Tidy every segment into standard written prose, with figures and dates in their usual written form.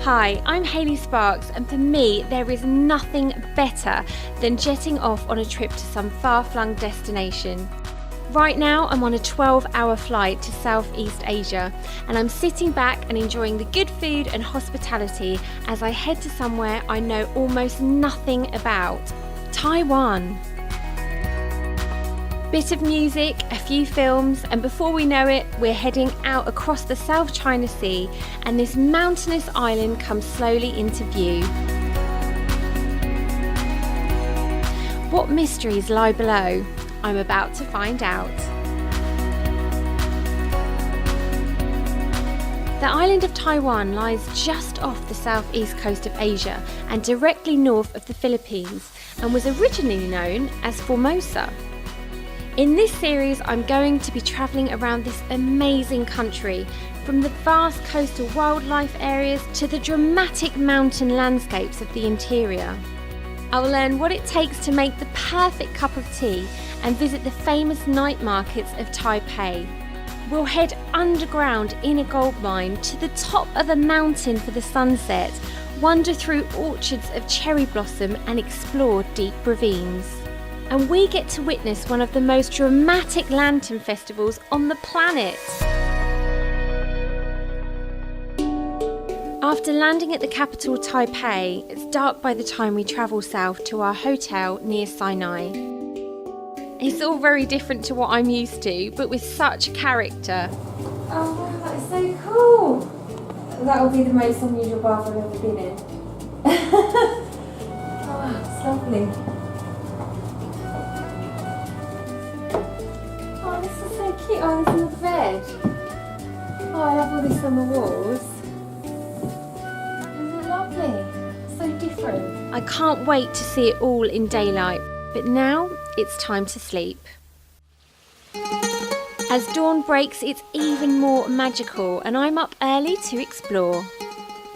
Hi, I'm Hayley Sparkes, and for me there is nothing better than jetting off on a trip to some far-flung destination. Right now I'm on a 12-hour flight to Southeast Asia, and I'm sitting back and enjoying the good food and hospitality as I head to somewhere I know almost nothing about, Taiwan. Bit of music, a few films, and before we know it, we're heading out across the South China Sea, and this mountainous island comes slowly into view. What mysteries lie below? I'm about to find out. The island of Taiwan lies just off the southeast coast of Asia and directly north of the Philippines, and was originally known as Formosa. In this series, I'm going to be travelling around this amazing country, from the vast coastal wildlife areas to the dramatic mountain landscapes of the interior. I'll learn what it takes to make the perfect cup of tea and visit the famous night markets of Taipei. We'll head underground in a gold mine to the top of a mountain for the sunset, wander through orchards of cherry blossom and explore deep ravines. And we get to witness one of the most dramatic lantern festivals on the planet. After landing at the capital Taipei, it's dark by the time we travel south to our hotel near Sinai. It's all very different to what I'm used to, but with such character. Oh wow, that is so cool! That will be the most unusual bath I've ever been in. Oh wow, it's lovely. Oh, this is so cute. Oh, this is the bed. Oh, I love all this on the walls. Isn't it lovely? So different. I can't wait to see it all in daylight, but now it's time to sleep. As dawn breaks, it's even more magical, and I'm up early to explore.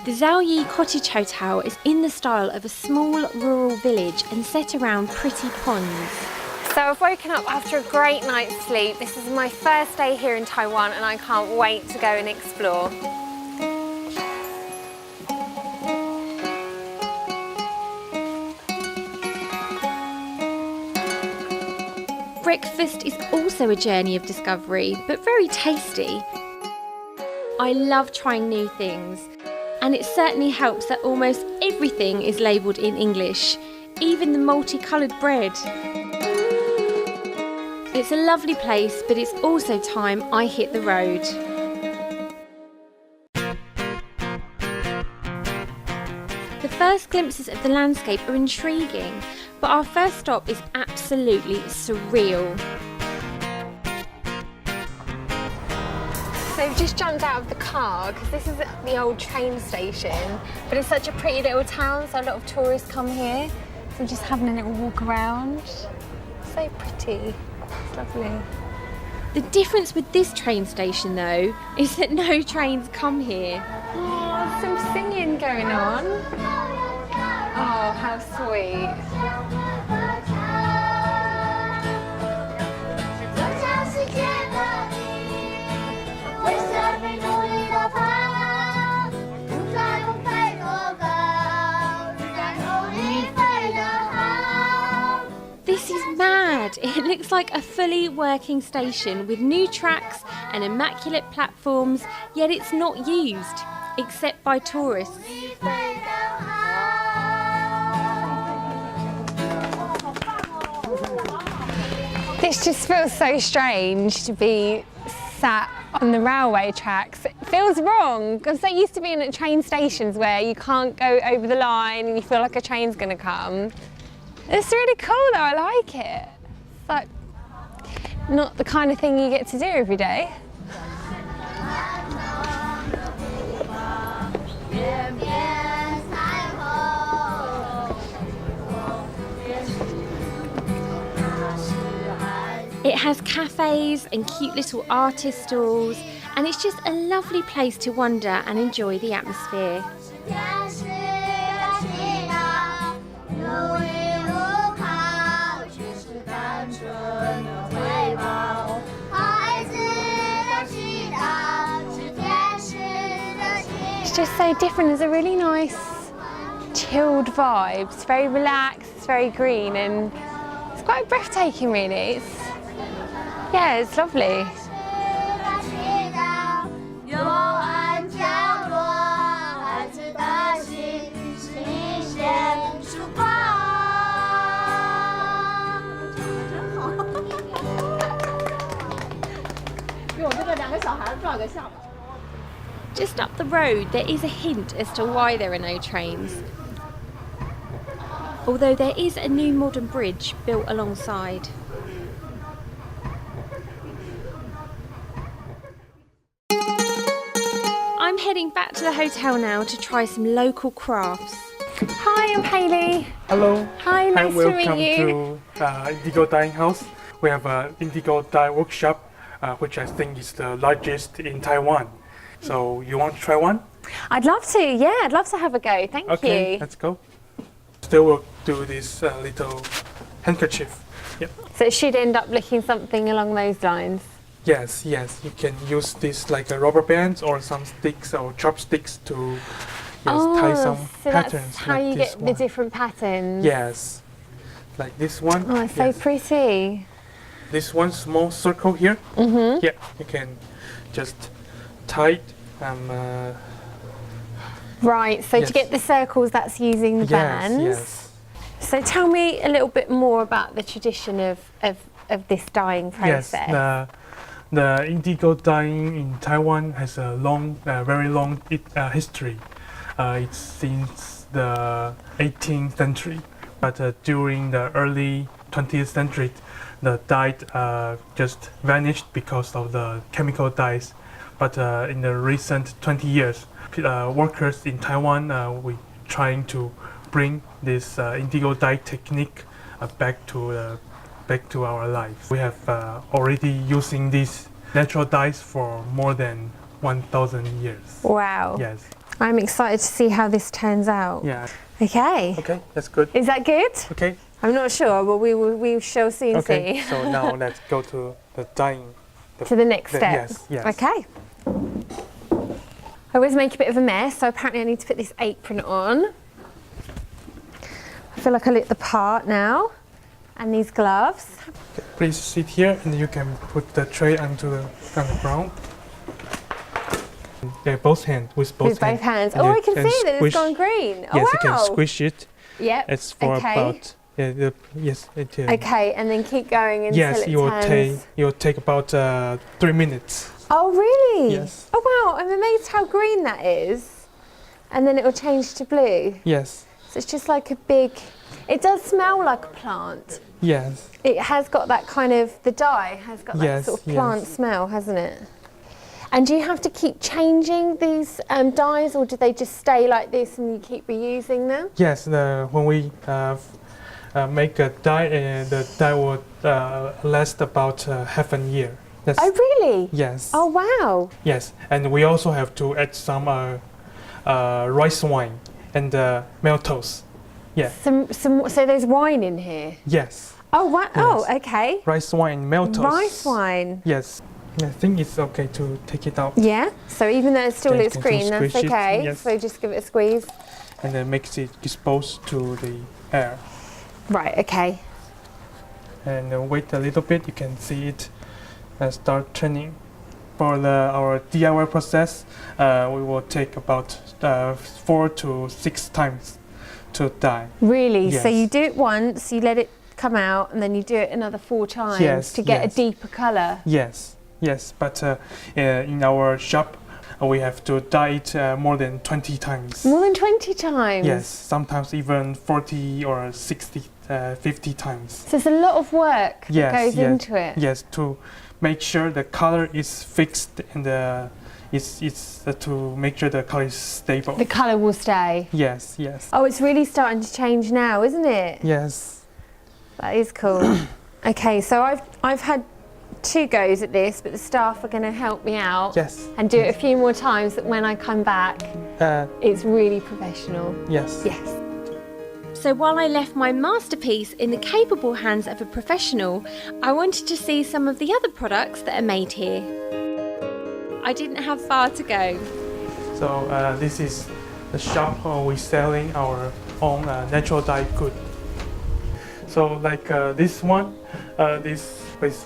The Zowie Cottage Hotel is in the style of a small rural village and set around pretty ponds. So I've woken up after a great night's sleep. This is my first day here in Taiwan, and I can't wait to go and explore. Breakfast is also a journey of discovery, but very tasty. I love trying new things, and it certainly helps that almost everything is labelled in English, even the multicoloured bread. It's a lovely place, but it's also time I hit the road. The first glimpses of the landscape are intriguing, but our first stop is absolutely surreal. So we've just jumped out of the car because this is the old train station, but it's such a pretty little town, so a lot of tourists come here. So we're just having a little walk around. So pretty. It's lovely. The difference with this train station though is that no trains come here. Oh, some singing going on. Oh, how sweet. This is mad. It looks like a fully working station with new tracks and immaculate platforms, yet it's not used, except by tourists. This just feels so strange to be sat on the railway tracks. It feels wrong. I'm so used to being at train stations where you can't go over the line and you feel like a train's going to come. It's really cool though, I like it. It's like not the kind of thing you get to do every day. It has cafes and cute little artist stalls, and it's just a lovely place to wander and enjoy the atmosphere. just so different. There's a really nice chilled vibe. It's very relaxed, it's very green, and it's quite breathtaking really. Yeah, it's lovely. Just up the road, there is a hint as to why there are no trains. Although there is a new modern bridge built alongside. I'm heading back to the hotel now to try some local crafts. Hi, I'm Hayley. Hello. Hi, nice to meet you. Welcome to Indigo Dyeing House. We have an Indigo Dye workshop, which I think is the largest in Taiwan. So you want to try one? I'd love to, yeah, I'd love to have a go, thank you. Okay, let's go. Still will do this little handkerchief. Yep. So it should end up looking something along those lines? Yes, yes. You can use this like a rubber bands or some sticks or chopsticks to tie some so patterns. That's how like you get the different patterns? Yes. Like this one. Oh, it's so pretty. This one small circle here. Mm-hmm. Yeah, you can just tie it. Right, so to get the circles, that's using the bands. Yes. So tell me a little bit more about the tradition of this dyeing process. Yes, the indigo dyeing in Taiwan has a long, very long history. It's since the 18th century, but during the early 20th century, the dye just vanished because of the chemical dyes. But in the recent 20 years, workers in Taiwan we trying to bring this indigo dye technique back to our lives. We have already using these natural dyes for more than 1,000 years. Wow. Yes. I'm excited to see how this turns out. Yeah. Okay. Okay, that's good. Is that good? Okay. I'm not sure, but we shall soon see. So now let's go to the dyeing. To the next step. Yes, yes. Okay. I always make a bit of a mess, so apparently I need to put this apron on. I feel like I look the part now. And these gloves. Okay, please sit here and you can put the tray on the ground. Yeah, both hands, with both hands. Oh, I can see that it's gone green. Oh, yes, wow. you can squish it. Yep. It's for about, yes, it is. Okay, and then keep going until yes, it you'll take about 3 minutes. Oh, really? Yes. Oh, wow, I'm amazed how green that is. And then it will change to blue. Yes. So it's just like a big, it does smell like a plant. Yes. It has got that kind of, the dye has got that sort of plant smell, hasn't it? And do you have to keep changing these dyes, or do they just stay like this and you keep reusing them? Yes, when we make a dye, the dye will last about half a year. Oh, really? Yes. Oh, wow. Yes, and we also have to add some rice wine and maltose. Yeah. So there's wine in here? Yes. Oh, wow. Yes. Oh, okay. Rice wine and maltose. Rice wine. Yes. I think it's okay to take it out. Yeah. So even though it still looks green, that's okay. Yes. So just give it a squeeze. And then makes it exposed to the air. Right. Okay. And wait a little bit. You can see it start turning. For our DIY process, we will take about 4 to 6 times to dye. Really? Yes. So you do it once, you let it come out, and then you do it another 4 times to get a deeper colour? Yes, yes. But in our shop, we have to dye it more than 20 times. More than 20 times? Yes, sometimes even 40 or 60, 50 times. So there's a lot of work that goes into it? Yes, to make sure the color is fixed and it's to make sure the color is stable. The colour will stay? Yes, yes. Oh, it's really starting to change now, isn't it? Yes. That is cool. Okay, so I've had 2 goes at this, but the staff are going to help me out. Yes. And do it a few more times, that when I come back, it's really professional. Yes. Yes. So while I left my masterpiece in the capable hands of a professional, I wanted to see some of the other products that are made here. I didn't have far to go. So this is the shop we're selling our own natural dye good. So like this one, this with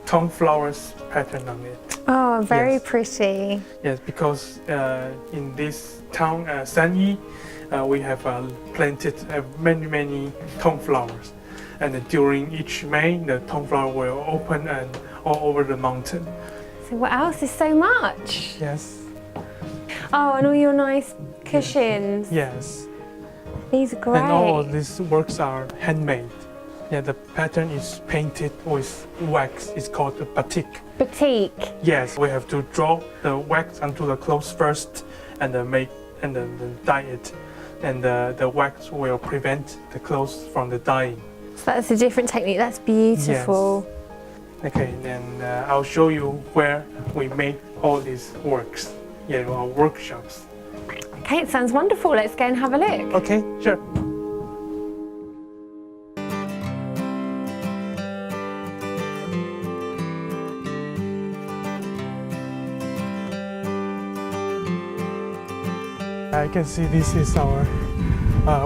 tongue flowers pattern on it. Oh, very Yes. pretty. Yes, because in this town, Sanyi, we have planted many tongue flowers. And during each May, the tongue flower will open and all over the mountain. So what else is so much? Yes. Oh, and all your nice cushions. Yes. These are great. And all of these works are handmade. Yeah, the pattern is painted with wax. It's called the batik. Batik. Yes, we have to draw the wax onto the clothes first, and then dye it. And the wax will prevent the clothes from the dyeing. So that's a different technique. That's beautiful. Okay, then I'll show you where we made all these works. Yeah, our workshops. Okay, it sounds wonderful. Let's go and have a look. Okay, sure. I can see this is our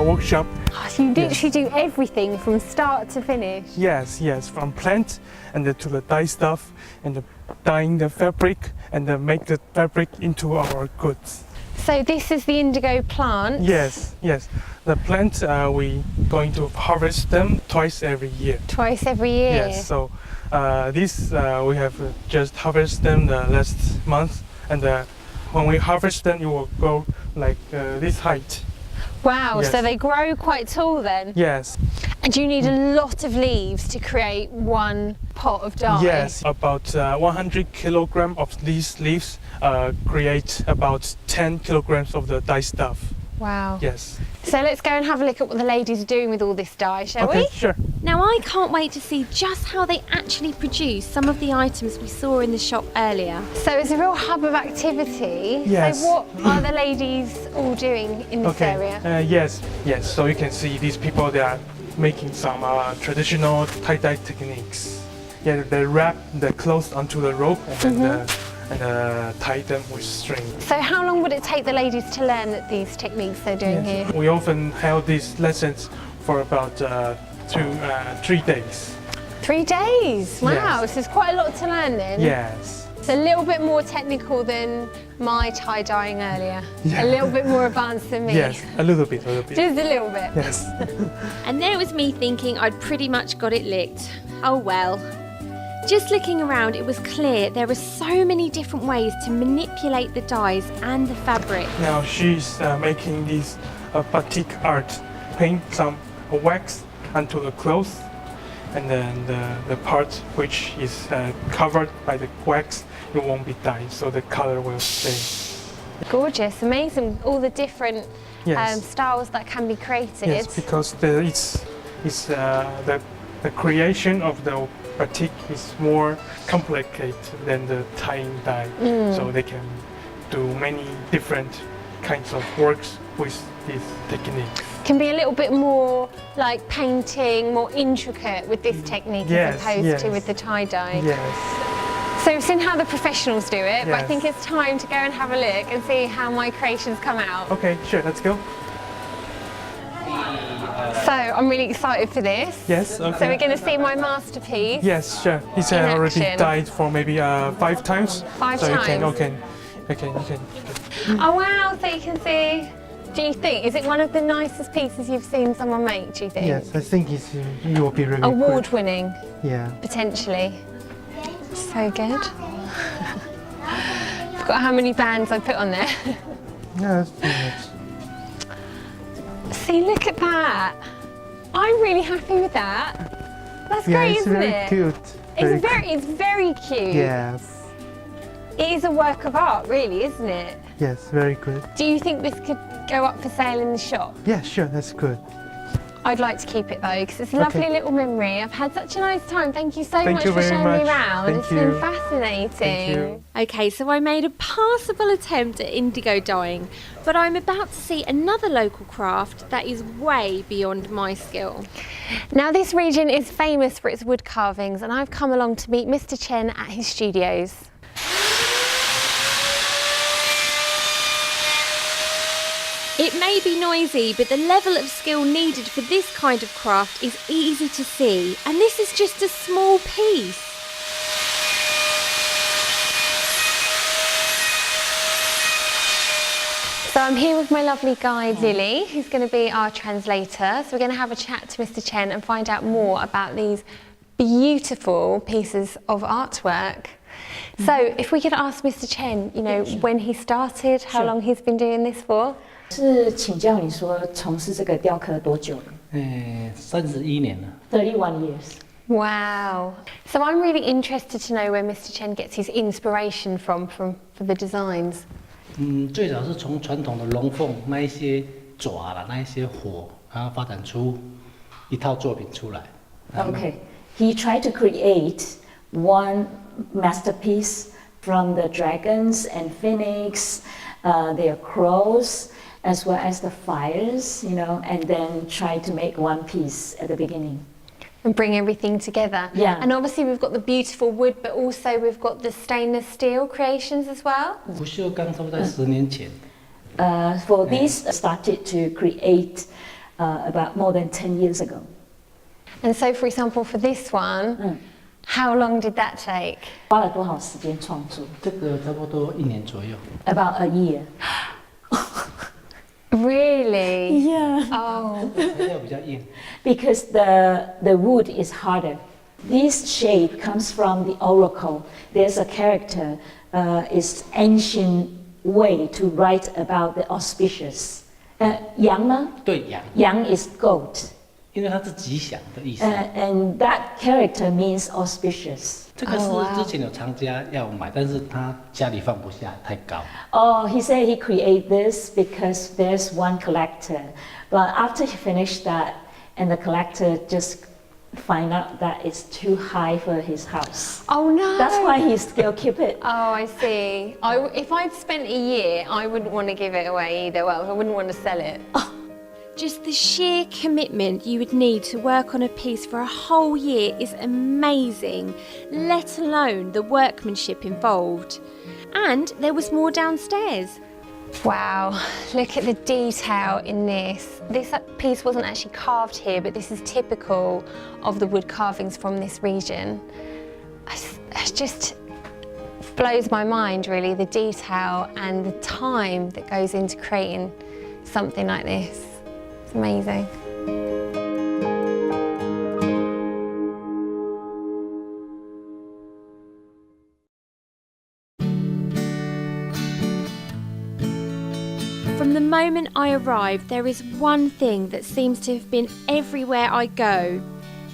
workshop. So you literally do everything from start to finish. Yes, from plant and to the dye stuff and the dyeing the fabric and make the fabric into our goods. So this is the indigo plant. Yes. The plant we going to harvest them twice every year. Twice every year. Yes. So this we have just harvested them the last month, and when we harvest them, it will go like this height. Wow, Yes. so they grow quite tall then? Yes. And you need a lot of leaves to create one pot of dye? Yes, about 100 kilograms of these leaves create about 10 kilograms of the dye stuff. Wow. Yes. So let's go and have a look at what the ladies are doing with all this dye, shall Okay, we? sure. Now I can't wait to see just how they actually produce some of the items we saw in the shop earlier. So it's a real hub of activity. Yes. So what are the ladies all doing in this area? Yes. So you can see these people, they are making some traditional tie-dye techniques. Yeah, they wrap the clothes onto the rope and tie them with string. So how long would it take the ladies to learn these techniques they're doing here? We often held these lessons for about 3 days. 3 days? Wow, Yes. so it's quite a lot to learn then. Yes. It's a little bit more technical than my tie-dyeing earlier. Yeah. A little bit more advanced than me. Yes, a little bit. Just a little bit. Yes. And there was me thinking I'd pretty much got it licked. Oh well. Just looking around, it was clear there are so many different ways to manipulate the dyes and the fabric. Now she's making this batik art. Paint some wax onto the clothes, and then the part which is covered by the wax, it won't be dyed, so the color will stay. Gorgeous, amazing, all the different Yes. styles that can be created. Yes, because the creation of the batik is more complicated than the tying dye, so they can do many different kinds of works with this technique. Can be a little bit more like painting, more intricate with this technique Yes, as opposed yes. to with the tie-dye. Yes. So we've seen how the professionals do it, but I Yes. think it's time to go and have a look and see how my creations come out. Okay, sure, let's go. So I'm really excited for this. Yes, okay. So we're going to see my masterpiece. Yes, sure. It's In already action. dyed for maybe 5 times. 5 so times? You can. Oh wow, so you can see. Do you think, is it one of the nicest pieces you've seen someone make, do you think? Yes, I think it will be really Award good. winning, Yeah. potentially. So good. Forgot how many bands I put on there. Yeah, that's too much. See, look at that. I'm really happy with that. That's Yeah, great, it's isn't very it? cute. It's very cute. Yes. It is a work of art, really, isn't it? Yes, very good. Do you think this could go up for sale in the shop? Yeah, sure, that's good. I'd like to keep it though, because it's a Okay. lovely little memory. I've had such a nice time. Thank you so Thank much you for very showing me much. around. Thank It's you. been fascinating. Thank you. Okay, so I made a passable attempt at indigo dyeing, but I'm about to see another local craft that is way beyond my skill. Now this region is famous for its wood carvings, and I've come along to meet Mr. Chen at his studios. It may be noisy, but the level of skill needed for this kind of craft is easy to see, and this is just a small piece. So I'm here with my lovely guide Lily, who's going to be our translator. So we're going to have a chat to Mr. Chen and find out more about these beautiful pieces of artwork. So if we could ask Mr. Chen, you know, when he started, how long he's been doing this for? 是请教你说从事这个雕刻多久了31年了。？31 years. Wow. So I'm really interested to know where Mr. Chen gets his inspiration from for the designs. 最早是从传统的龙凤那一些爪啦，那一些火，然后发展出一套作品出来。Okay. He tried to create one masterpiece from the dragons and phoenix, their crows, as well as the fires, you know, and then try to make one piece at the beginning. And bring everything together. Yeah. And obviously we've got the beautiful wood, but also we've got the stainless steel creations as well. 不锈钢差不多在10年前。For these started to create about more than 10 years ago. And so, for example, for this one, how long did that take? 花了多少时间创作？这个差不多1年左右。About a year. Really? Yeah. Oh. 材料比较硬。Because the wood is harder. This shape comes from the oracle. There's a character, it's ancient way to write about the auspicious. 羊吗？对羊。羊 is goat. 因为它是吉祥的意思。And that character means auspicious. 这个是之前有藏家要买，但是他家里放不下，太高。Oh, he said he created this because there's one collector. But after he finished that, and the collector just find out that it's too high for his house. Oh no! That's why he still keep it. Oh, I see. If I'd spent a year, I wouldn't want to give it away either. Well, I wouldn't want to sell it. Just the sheer commitment you would need to work on a piece for a whole year is amazing, let alone the workmanship involved. And there was more downstairs. Wow, look at the detail in this. This piece wasn't actually carved here, but this is typical of the wood carvings from this region. It just blows my mind, really, the detail and the time that goes into creating something like this. It's amazing. From the moment I arrived, there is one thing that seems to have been everywhere I go: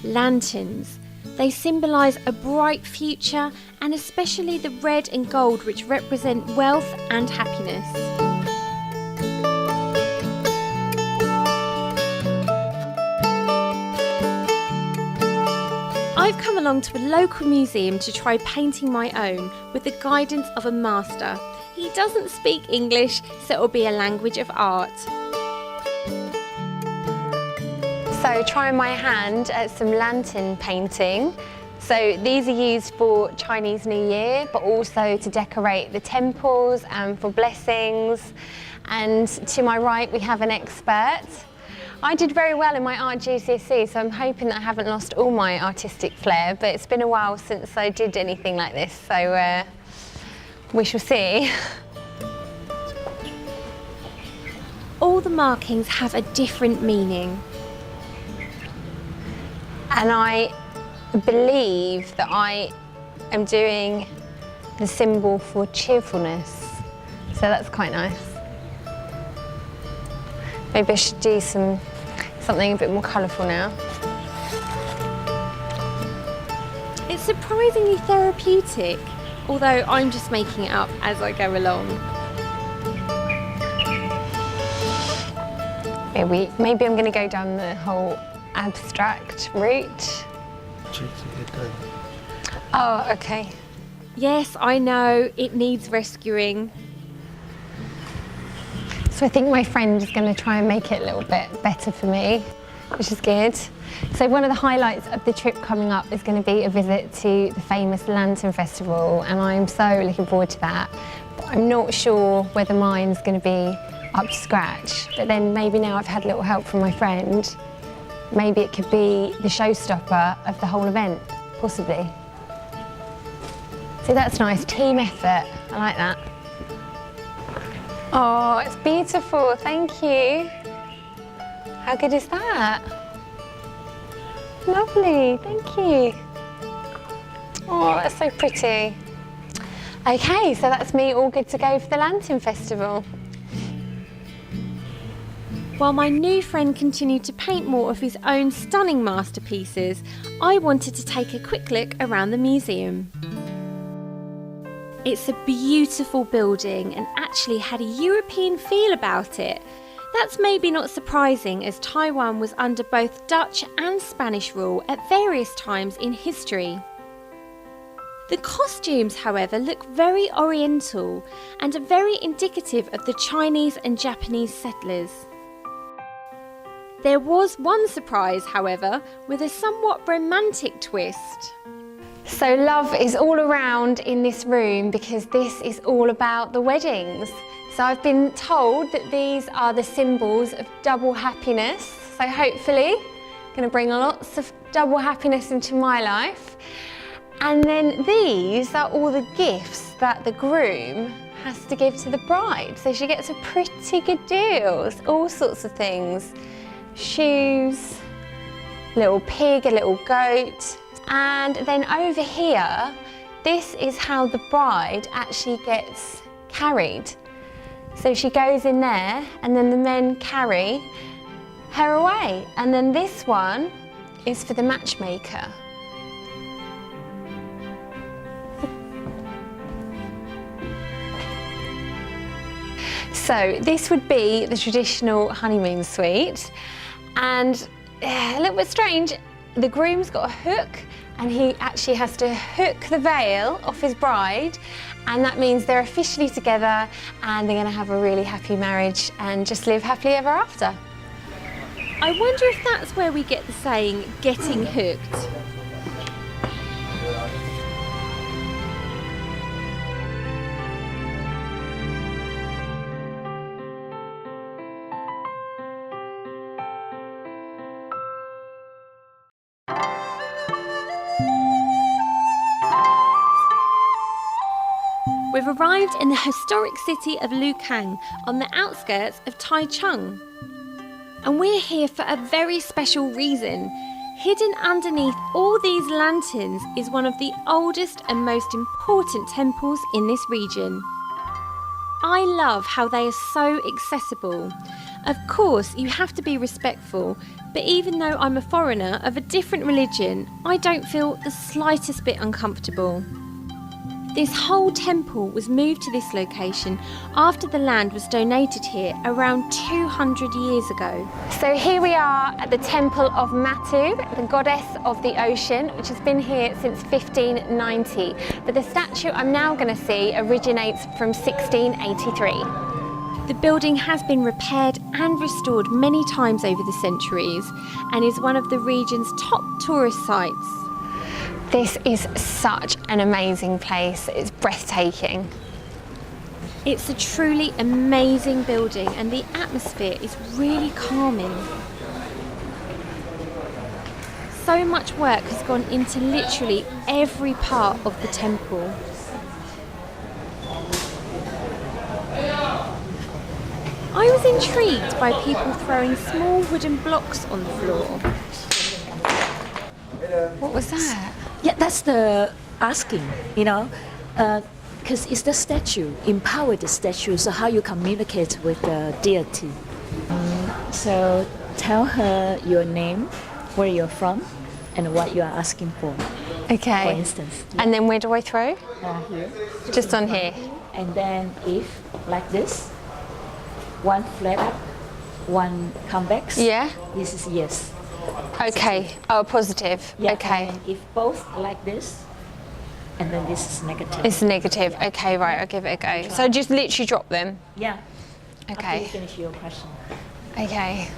lanterns. They symbolise a bright future, and especially the red and gold, which represent wealth and happiness. I've come along to a local museum to try painting my own with the guidance of a master. He doesn't speak English, so it'll be a language of art. So trying my hand at some lantern painting. So these are used for Chinese New Year, but also to decorate the temples and for blessings. And to my right, we have an expert. I did very well in my art GCSE, so I'm hoping that I haven't lost all my artistic flair, but it's been a while since I did anything like this, so we shall see. All the markings have a different meaning. And I believe that I am doing the symbol for cheerfulness, so that's quite nice. Maybe I should do something a bit more colourful now. It's surprisingly therapeutic, although I'm just making it up as I go along. Maybe I'm going to go down the whole abstract route. Oh, okay. Yes, I know, it needs rescuing. So I think my friend is going to try and make it a little bit better for me, which is good. So one of the highlights of the trip coming up is going to be a visit to the famous Lantern Festival, and I'm so looking forward to that. But I'm not sure whether mine's going to be up to scratch. But then maybe now I've had a little help from my friend, maybe it could be the showstopper of the whole event, possibly. So that's nice, team effort, I like that. Oh, it's beautiful, thank you. How good is that? Lovely, thank you. Oh, that's so pretty. Okay, so that's me all good to go for the Lantern Festival. While my new friend continued to paint more of his own stunning masterpieces, I wanted to take a quick look around the museum. It's a beautiful building and actually had a European feel about it. That's maybe not surprising as Taiwan was under both Dutch and Spanish rule at various times in history. The costumes, however, look very oriental and are very indicative of the Chinese and Japanese settlers. There was one surprise, however, with a somewhat romantic twist. So love is all around in this room because this is all about the weddings. So I've been told that these are the symbols of double happiness. So hopefully, going to bring lots of double happiness into my life. And then these are all the gifts that the groom has to give to the bride. So she gets a pretty good deal, all sorts of things. Shoes, little pig, a little goat. And then over here, this is how the bride actually gets carried. So she goes in there and then the men carry her away. And then this one is for the matchmaker. So this would be the traditional honeymoon suite. And a little bit strange, the groom's got a hook and he actually has to hook the veil off his bride, and that means they're officially together and they're going to have a really happy marriage and just live happily ever after. I wonder if that's where we get the saying, getting hooked. We've arrived in the historic city of Liu Kang on the outskirts of Taichung. And we're here for a very special reason. Hidden underneath all these lanterns is one of the oldest and most important temples in this region. I love how they are so accessible. Of course, you have to be respectful, but even though I'm a foreigner of a different religion, I don't feel the slightest bit uncomfortable. This whole temple was moved to this location after the land was donated here around 200 years ago. So here we are at the Temple of Matu, the goddess of the ocean, which has been here since 1590. But the statue I'm now going to see originates from 1683. The building has been repaired and restored many times over the centuries and is one of the region's top tourist sites. This is such an amazing place, it's breathtaking. It's a truly amazing building and the atmosphere is really calming. So much work has gone into literally every part of the temple. I was intrigued by people throwing small wooden blocks on the floor. What was that? Yeah, that's the asking, because it's the statue, empower the statue, so how you communicate with the deity. So tell her your name, where you're from, and what you are asking for, Okay. for instance. And then where do I throw? Here. Just on here. And then if, like this, one flat up, one convex, Yeah? this is yes. Okay. Oh, positive. Yeah, Okay. and if both like this, and then this is negative. It's negative. Okay, right, I'll give it a go. So just literally drop them. Yeah. After Okay. you finish your question. Okay.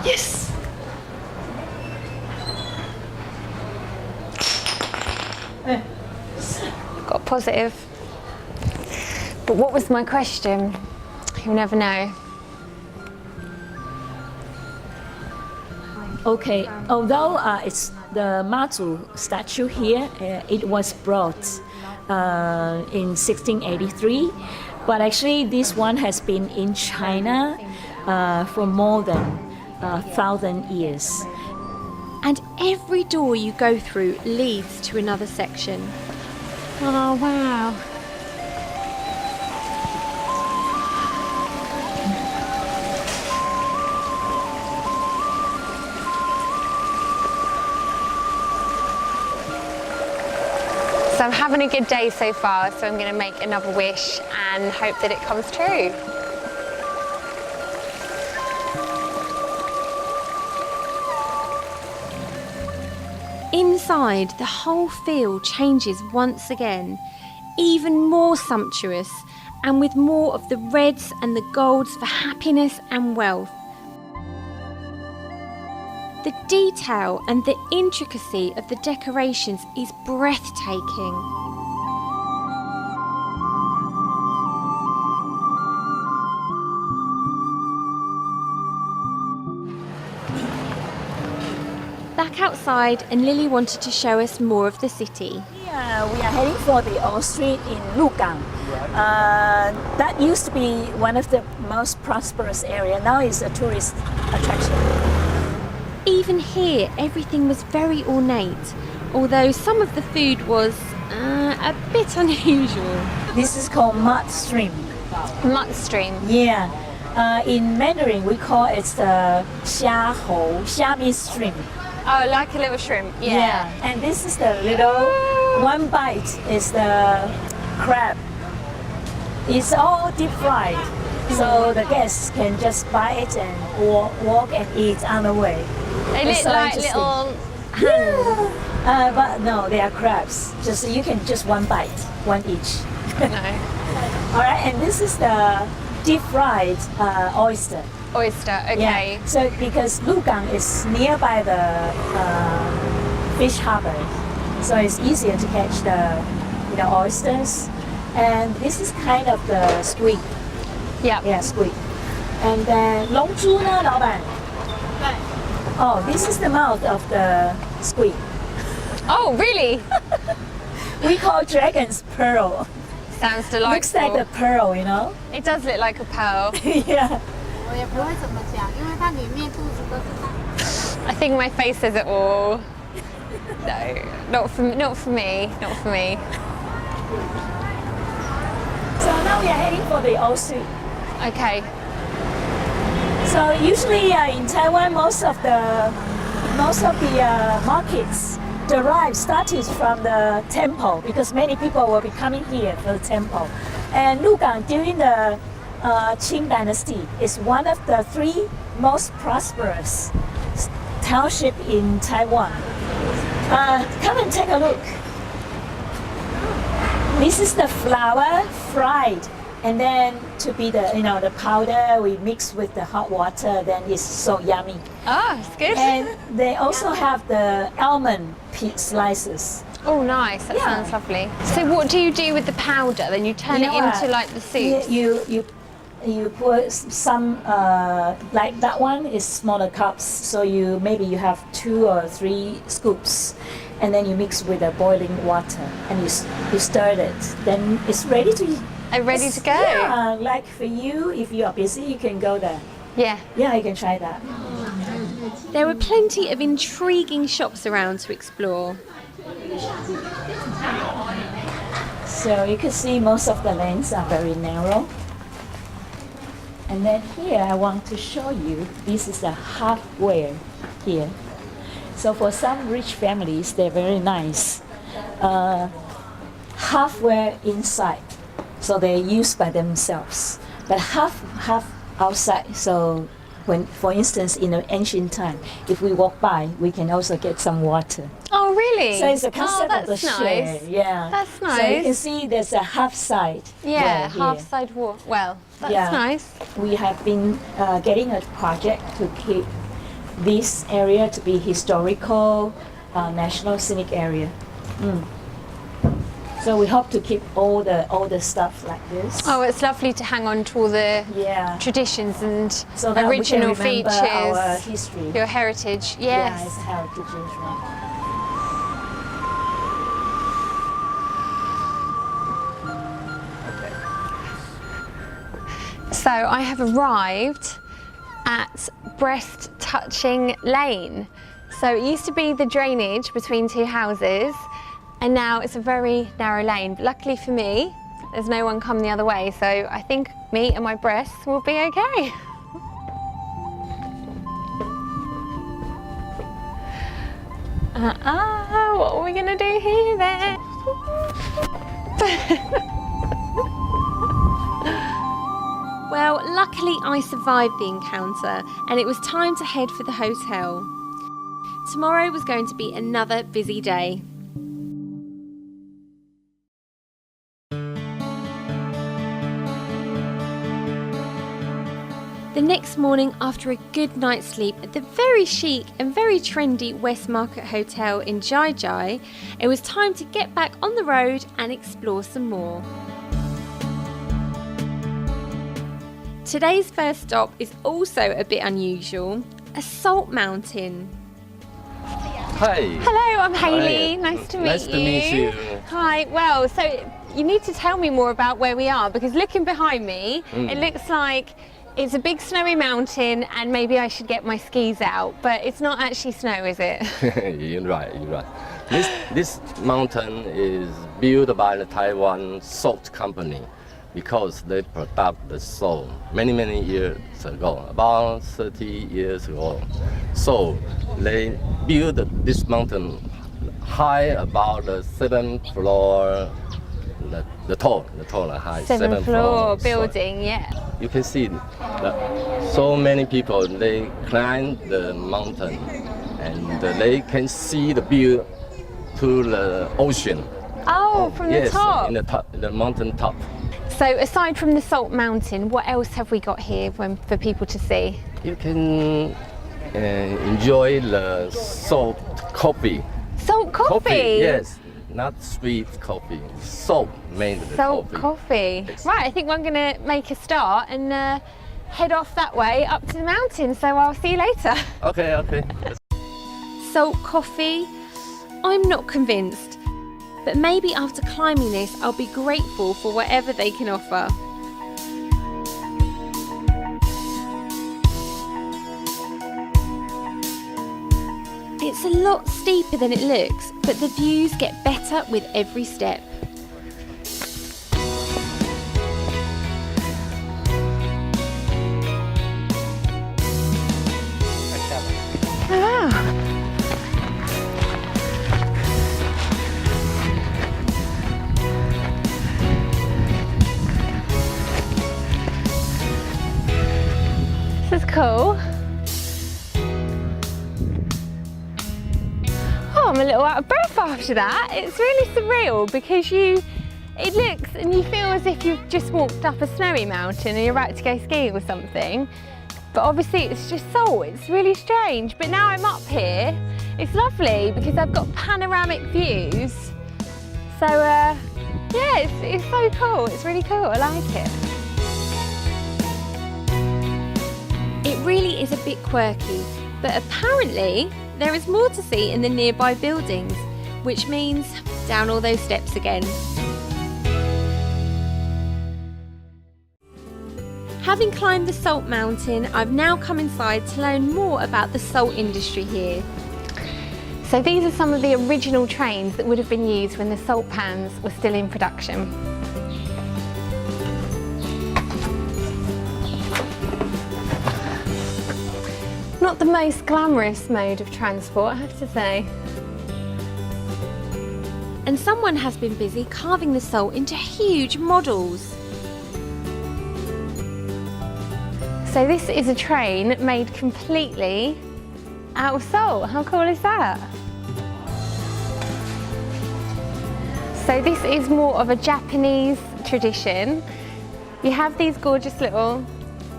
Yes. Got a positive. But what was my question? You'll never know. Okay, although it's the Mazu statue here, it was brought in 1683, but actually this one has been in China for more than 1,000 years. And every door you go through leads to another section. Oh, wow. So I'm having a good day so far, so I'm going to make another wish and hope that it comes true. Inside, the whole feel changes once again, even more sumptuous and with more of the reds and the golds for happiness and wealth. The detail and the intricacy of the decorations is breathtaking. Back outside, and Lily wanted to show us more of the city. Yeah, we are heading for the old street in Liu Kang. That used to be one of the most prosperous areas. Now it's a tourist attraction. Even here, everything was very ornate, although some of the food was a bit unusual. This is called mud stream. Mud stream. Yeah. In Mandarin, we call it the xia hou. Xia means stream. Oh, like a little shrimp. Yeah. And this is the little one bite is the crab. It's all deep fried, so the guests can just buy it and walk and eat on the way. They It's look so like interesting. little hands. But no, they are crabs. Just you can just one bite, one each. No. All right, and this is the deep fried oyster. Oyster, okay. Yeah. So because Liu Kang is nearby the fish harbor, so it's easier to catch the oysters. And this is kind of the squid. Yeah. Yeah, squid. And then 龙珠呢，老板? Oh, this is the mouth of the squid. Oh, really? We call dragon's pearl. Sounds delightful. Looks like a pearl, you know? It does look like a pearl. Yeah. 我也不会怎么讲，因为它里面肚子都是它。 I think my face says it all. No, not for me. Not for me. So now we are heading for the old street. Okay. So usually in Taiwan, most of the markets started from the temple because many people will be coming here for the temple. And Liu Kang during the Qing Dynasty is one of the 3 most prosperous township in Taiwan. Come and take a look. This is the flour fried, and then to be the powder we mix with the hot water. Then it's so yummy. Oh, it's good. And they also have the almond slices. Oh, nice. That Yeah. sounds lovely. So what do you do with the powder? Then you turn it into like the soup? You put some like that one is smaller cups, so you have 2 or 3 scoops, and then you mix with the boiling water and you stir it. Then it's ready to eat. Ready to go? Yeah, like for you, if you are busy, you can go there. Yeah. Yeah, you can try that. There were plenty of intriguing shops around to explore. So you can see most of the lanes are very narrow. And then here I want to show you, this is a halfware here. So for some rich families, they're very nice. Halfware inside, so they're used by themselves. But half outside, so when, for instance, in an ancient time, if we walk by, we can also get some water. Oh, really? So it's a concept of the that's share. nice. Yeah. That's So you can nice. see there's a half side. Yeah, wall here. half side wall. Well, that's Yeah. nice. We have been getting a project to keep this area to be historical national scenic area. So we hope to keep all the stuff like this. Oh, it's lovely to hang on to all the Yeah. traditions and So that original we can remember features, our history. your heritage. Yeah, Yes. it's heritage, right? So I have arrived at Breast Touching Lane. So it used to be the drainage between two houses, and now it's a very narrow lane. But luckily for me, there's no one come the other way, so I think me and my breasts will be okay. What are we gonna do here then? Well, luckily I survived the encounter and it was time to head for the hotel. Tomorrow was going to be another busy day. The next morning, after a good night's sleep at the very chic and very trendy West Market Hotel in Jai Jai, it was time to get back on the road and explore some more. Today's first stop is also a bit unusual, a salt mountain. Hi. Hello, I'm Hayley. Hi. Nice to meet you. Nice to meet you. Hi. Well, so you need to tell me more about where we are, because looking behind me, it looks like it's a big snowy mountain and maybe I should get my skis out, but it's not actually snow, is it? You're right, you're right. This mountain is built by the Taiwan salt company because they product the salt many years ago, about 30 years ago. So they built this mountain high about the 7th floor, the tall high. Seventh floor So building, yeah. you can see that so many people, they climb the mountain and they can see the view to the ocean. Oh, from the top. In the mountain top. So aside from the Salt Mountain, what else have we got here for people to see? You can enjoy the salt coffee. Salt coffee? Yes, not sweet coffee. Salt made the Salt coffee. coffee. Right, I think I'm going to make a start and head off that way up to the mountain. So I'll see you later. Okay. Salt coffee? I'm not convinced. But maybe after climbing this, I'll be grateful for whatever they can offer. It's a lot steeper than it looks, but the views get better with every step. This is cool. Oh, I'm a little out of breath after that. It's really surreal because it looks and you feel as if you've just walked up a snowy mountain and you're about to go skiing or something. But obviously it's just salt, it's really strange. But now I'm up here, it's lovely because I've got panoramic views. So yeah, it's so cool, it's really cool, I like it. It really is a bit quirky, but apparently there is more to see in the nearby buildings, which means down all those steps again. Having climbed the Salt Mountain, I've now come inside to learn more about the salt industry here. So these are some of the original trains that would have been used when the salt pans were still in production. Not the most glamorous mode of transport, I have to say. And someone has been busy carving the salt into huge models. So this is a train made completely out of salt. How cool is that? So this is more of a Japanese tradition. You have these gorgeous little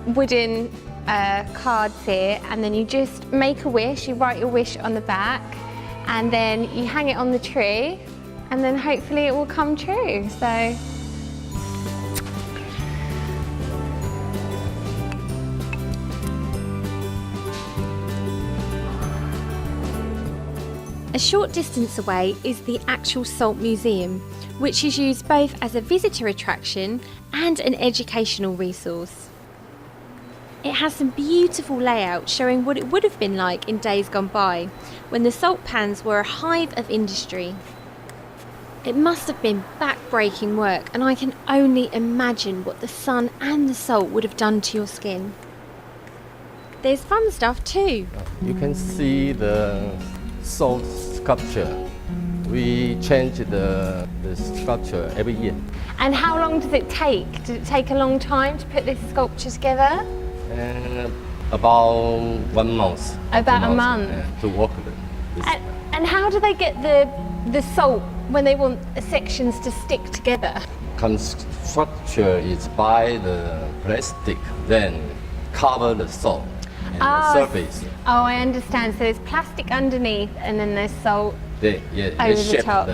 wooden cards here, and then you just make a wish, you write your wish on the back, and then you hang it on the tree, and then hopefully it will come true. So. A short distance away is the actual Salt Museum, which is used both as a visitor attraction and an educational resource. It has some beautiful layouts showing what it would have been like in days gone by, when the salt pans were a hive of industry. It must have been back-breaking work, and I can only imagine what the sun and the salt would have done to your skin. There's fun stuff too. You can see the salt sculpture. We change the sculpture every year. And how long does it take? Did it take a long time to put this sculpture together? About 1 month. About a month. To work with it. And how do they get the salt when they want sections to stick together? Construction is by the plastic, then cover the salt and the surface. Oh, I understand. So there's plastic underneath, and then there's salt They over the shape top.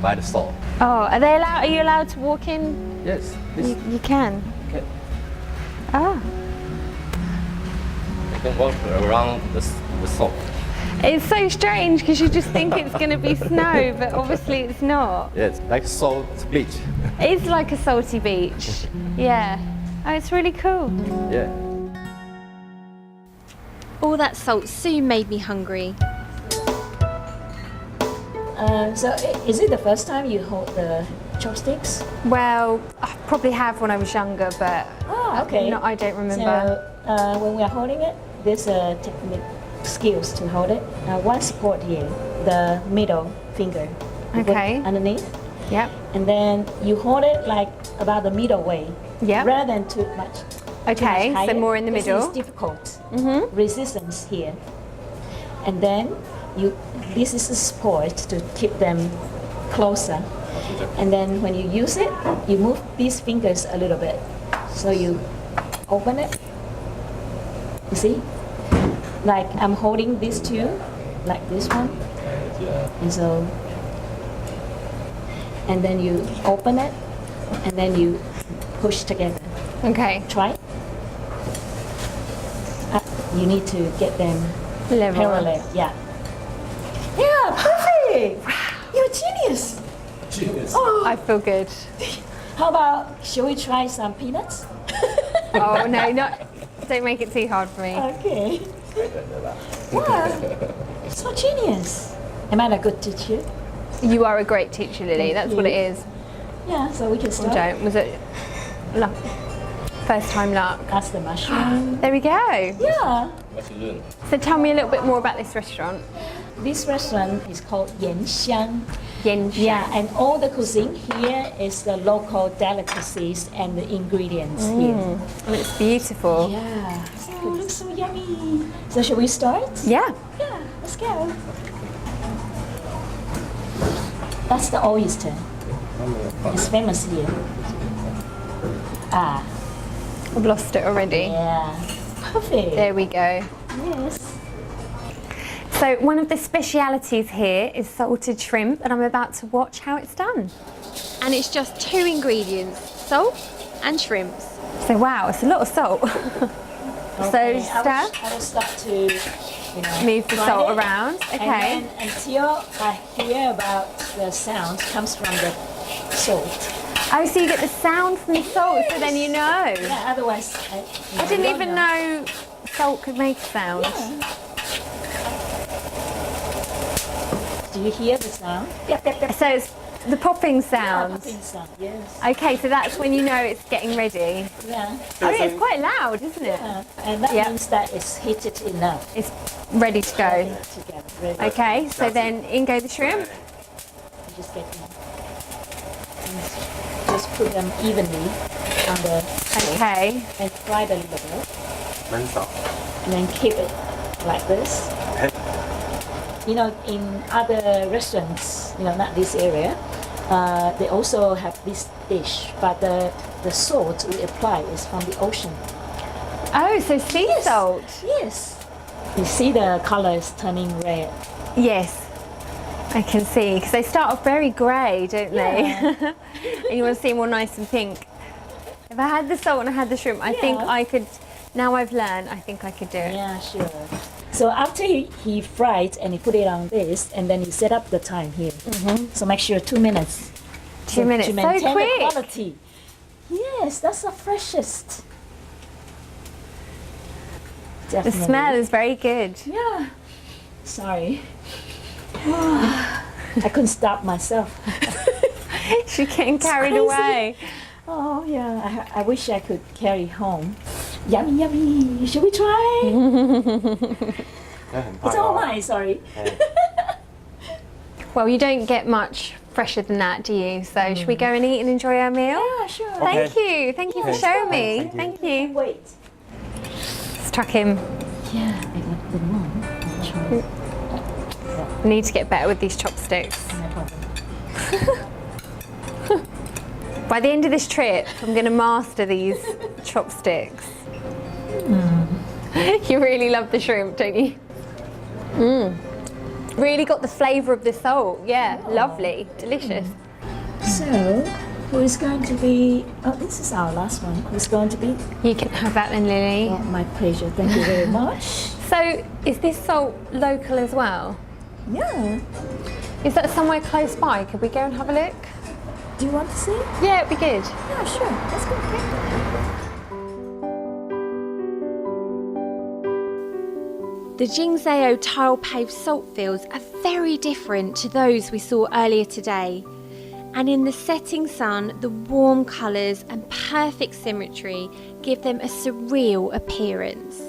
by the salt. Oh, are you allowed to walk in? Yes. You can. Okay. Ah. You can walk around the salt. It's so strange because you just think it's going to be snow, but obviously it's not. Yes, like salt beach. It's like a salty beach. Yeah. Oh, it's really cool. Yeah. All that salt soon made me hungry. So is it the first time you hold the chopsticks? Well, I probably have when I was younger, but Okay. I don't remember. So when we are holding it, there's a technique skills to hold it. One support here, the middle finger. You put Okay. underneath, Yep. and then you hold it like about the middle way. Yep. Rather than too much. Okay, so higher. more in the This middle. is difficult. Resistance here, and then this is a support to keep them closer. And then when you use it, you move these fingers a little bit. So you open it. You see? Like I'm holding these two, like this one. And so, and then you open it, and then you push together. Okay. Try. You need to get them Level. parallel. Yeah. Yeah, perfect. You're a genius. Oh, I feel good. how about, shall we try some peanuts? Oh no, don't make it too hard for me. Okay. Wow, so genius. Am I a good teacher? You are a great teacher, Lily. That's what it is. Yeah, so we can Or start. don't. Was it luck? First time luck. That's the mushroom. There we go. Yeah. So tell me a little bit more about this restaurant. This restaurant is called Yin Xiang. Yin Yeah, and all the cuisine here is the local delicacies and the ingredients here. And it's beautiful. Yeah. So it looks so yummy. So shall we start? Yeah. Yeah, let's go. That's the oyster. It's famous here. Ah, I've lost it already. yeah. Perfect. There we go. Yes. So one of the specialities here is salted shrimp, and I'm about to watch how it's done. And it's just 2 ingredients, salt and shrimps. So wow, it's a lot of salt. Okay, So stir, I will start to, move the grind salt it, around. Okay. And then until I hear about the sound comes from the salt. Oh, so you get the sound from the salt, so then you know. Yeah, otherwise I didn't even know salt could make a sound. Do you hear the sound? Yep, yep, yep. So it's the popping Yeah, sound. popping sound, yes. Okay, so that's when you know it's getting ready. Yeah. I mean, it's quite loud, isn't it? Yeah. And that Yep. means that it's heated enough. It's ready to go. Together. Ready. Okay, so then in go the shrimp. You just get them. And just put them evenly on the salt Okay. and fry it a little bit. And then keep it like this. In other restaurants, not this area, they also have this dish, but the salt we apply is from the ocean. Oh, so sea salt. Yes. You see the color is turning red. Yes, I can see, because they start off very grey, don't they? And you want to see them all nice and pink. If I had the salt and I had the shrimp, I think I could, now I've learned, I think I could do it. Yeah, sure. So after he fried and he put it on this, and then he set up the time here. So make sure 2 minutes. 2 minutes, to so maintain quick. the quality. Yes, that's the freshest. The Definitely. smell is very good. Yeah. Sorry. I couldn't stop myself. She's getting carried crazy. away. Oh yeah, I wish I could carry home. Yummy, yummy. Should we try? It's all mine. Sorry. Well, you don't get much fresher than that, do you? So should we go and eat and enjoy our meal? Yeah, sure. Thank you. Thank you for showing me. Thank you. Wait. Stuck him. Yeah, I got the one. Try. I need to get better with these chopsticks. No problem. By the end of this trip, I'm going to master these chopsticks. You really love the shrimp, don't you? Really got the flavour of the salt. Yeah, lovely, delicious. So, who is going to be? Oh, this is our last one. Who's going to be? You can have that then, Lily. Oh, my pleasure. Thank you very much. So, is this salt local as well? Yeah. Is that somewhere close by? Could we go and have a look? Do you want to see? Yeah, it'd be good. Yeah, sure. Let's go. Okay. The Jingzhou tile paved salt fields are very different to those we saw earlier today. And in the setting sun, the warm colours and perfect symmetry give them a surreal appearance.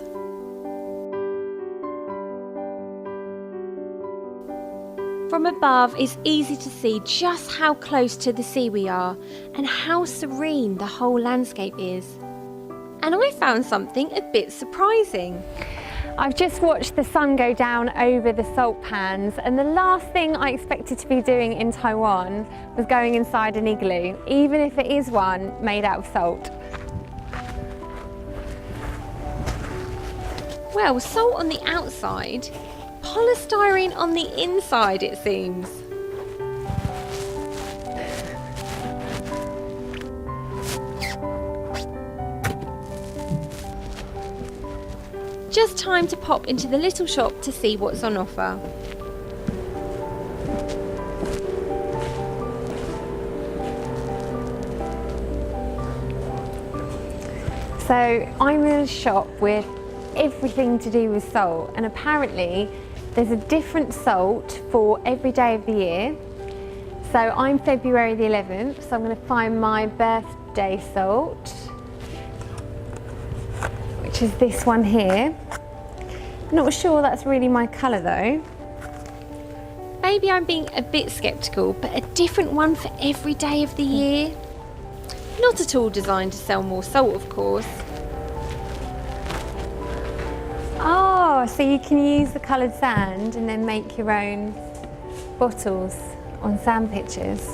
From above, it's easy to see just how close to the sea we are and how serene the whole landscape is. And I found something a bit surprising. I've just watched the sun go down over the salt pans, and the last thing I expected to be doing in Taiwan was going inside an igloo, even if it is one made out of salt. Well, salt on the outside, polystyrene on the inside, it seems. Just time to pop into the little shop to see what's on offer. So I'm in a shop with everything to do with salt, and apparently there's a different salt for every day of the year. So I'm February the 11th, so I'm going to find my birthday salt, which is this one here. Not sure that's really my colour though. Maybe I'm being a bit sceptical, but a different one for every day of the year? Not at all designed to sell more salt, of course. Oh, so you can use the coloured sand and then make your own bottles on sand pitchers.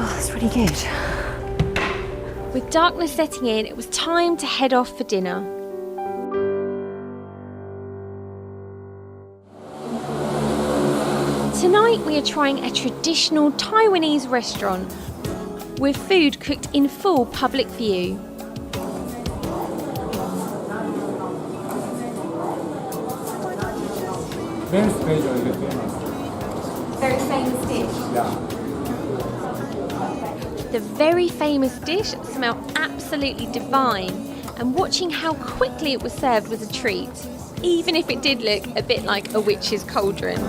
Oh, it's really good. With darkness setting in, it was time to head off for dinner. Tonight we are trying a traditional Taiwanese restaurant with food cooked in full public view. Very special, very famous. Very famous dish. Yeah. The very famous dish smelled absolutely divine, and watching how quickly it was served was a treat, even if it did look a bit like a witch's cauldron.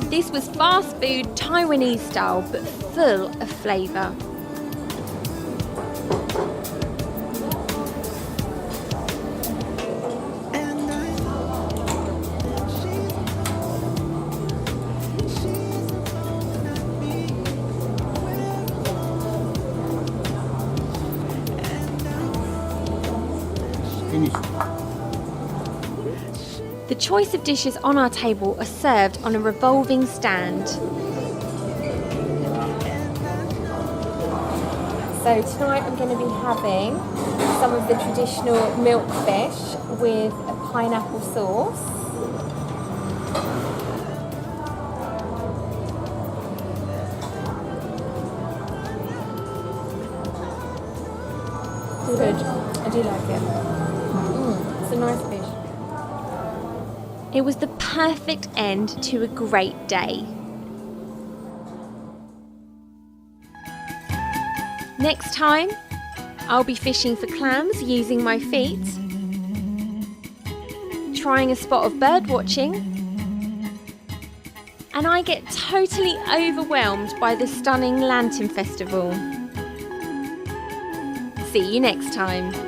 This was fast food Taiwanese style, but full of flavour. finish. The choice of dishes on our table are served on a revolving stand. So tonight I'm going to be having some of the traditional milk fish with a pineapple sauce. Good. I do like it. It's a nice fish. It was the perfect end to a great day. Next time, I'll be fishing for clams using my feet, trying a spot of bird watching, and I get totally overwhelmed by the stunning lantern festival. See you next time.